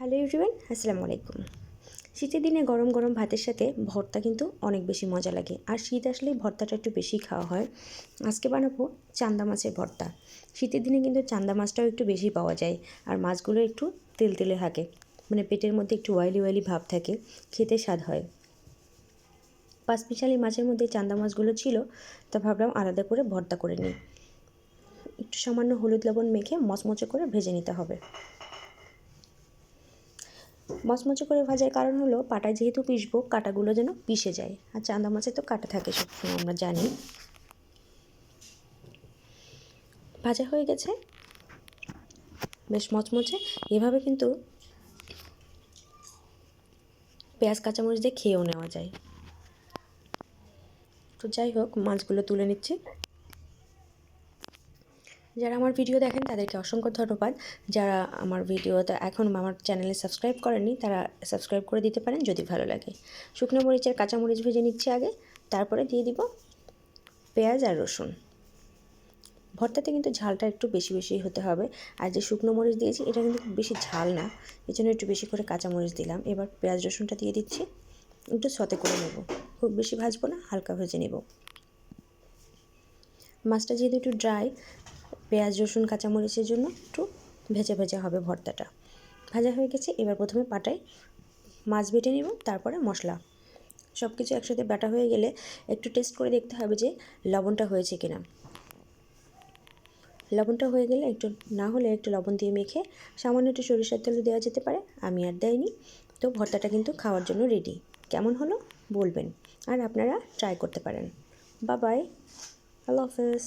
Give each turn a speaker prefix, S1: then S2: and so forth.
S1: Hello everyone, আসসালামু আলাইকুম। শীতের দিনে গরম গরম ভাতের সাথে ভর্তা কিন্তু অনেক বেশি মজা লাগে, আর শীত আসলেই ভর্তাটা একটু বেশি খাওয়া হয়। আজকে বানাবো চান্দা মাছের ভর্তা। শীতের দিনে কিন্তু চান্দা মাছটাও একটু বেশি পাওয়া যায়, আর মাছগুলো একটু তেলতেলে থাকে, মানে পেটের মধ্যে একটু অয়েলি অয়েলি ভাব থাকে, খেতে স্বাদ হয়। পাঁচমিশালি মাছের মধ্যে চান্দা মাছগুলো ছিল, তা ভাবলাম আলাদা করে ভর্তা করে নিই। একটু সামান্য হলুদ লবণ মেখে মচমচে করে ভেজে নিতে হবে। মচমচে করে ভাজার কারণ হলো পাটায় যেহেতু পিষবো, কাঁটাগুলো যেন পিষে যায়, আর চান্দা মাছে তো কাঁটা থাকে সবসময়, আমরা জানি। ভাজা হয়ে গেছে বেশ মচমচে। এভাবে কিন্তু পেঁয়াজ কাঁচামরিচ দিয়ে খেয়েও নেওয়া যায়। তো যাই হোক, মাছগুলো তুলে নিচ্ছি। যারা আমার ভিডিও দেখেন তাদেরকে অসংখ্য ধন্যবাদ। যারা আমার ভিডিওতে এখন আমার চ্যানেলে সাবস্ক্রাইব করেননি, তারা সাবস্ক্রাইব করে দিতে পারেন যদি ভালো লাগে। শুকনো মরিচের কাঁচামরিচ ভেজে নিচ্ছি আগে, তারপরে দিয়ে দিব পেঁয়াজ আর রসুন। ভর্তাতে কিন্তু ঝালটা একটু বেশি বেশি হতে হবে, আর যে শুকনো মরিচ দিয়েছি এটা কিন্তু বেশি ঝাল না, এই জন্য একটু বেশি করে কাঁচামরিচ দিলাম। এবার পেঁয়াজ রসুনটা দিয়ে দিচ্ছি, একটু সতে করে নেব, খুব বেশি ভাজবো না, হালকা ভেজে নেব। মাছটা যেহেতু একটু ড্রাই, পেঁয়াজ রসুন কাঁচামরিচের জন্য একটু ভেজে ভেজে হবে ভর্তাটা। ভাজা হয়ে গেছে, এবার প্রথমে পাটায় মাছ বেটে নেব, তারপরে মশলা সব কিছু একসাথে বাটা হয়ে গেলে একটু টেস্ট করে দেখতে হবে যে লবণটা হয়েছে কিনা। লবণটা হয়ে গেলে একটু, না হলে একটু লবণ দিয়ে মেখে সামান্য একটু সরিষার তেল দেওয়া যেতে পারে, আমি আর দেয়নি। তো ভর্তাটা কিন্তু খাওয়ার জন্য রেডি। কেমন হলো বলবেন, আর আপনারা ট্রাই করতে পারেন। বাই বাই, আল্লাহ হাফেজ।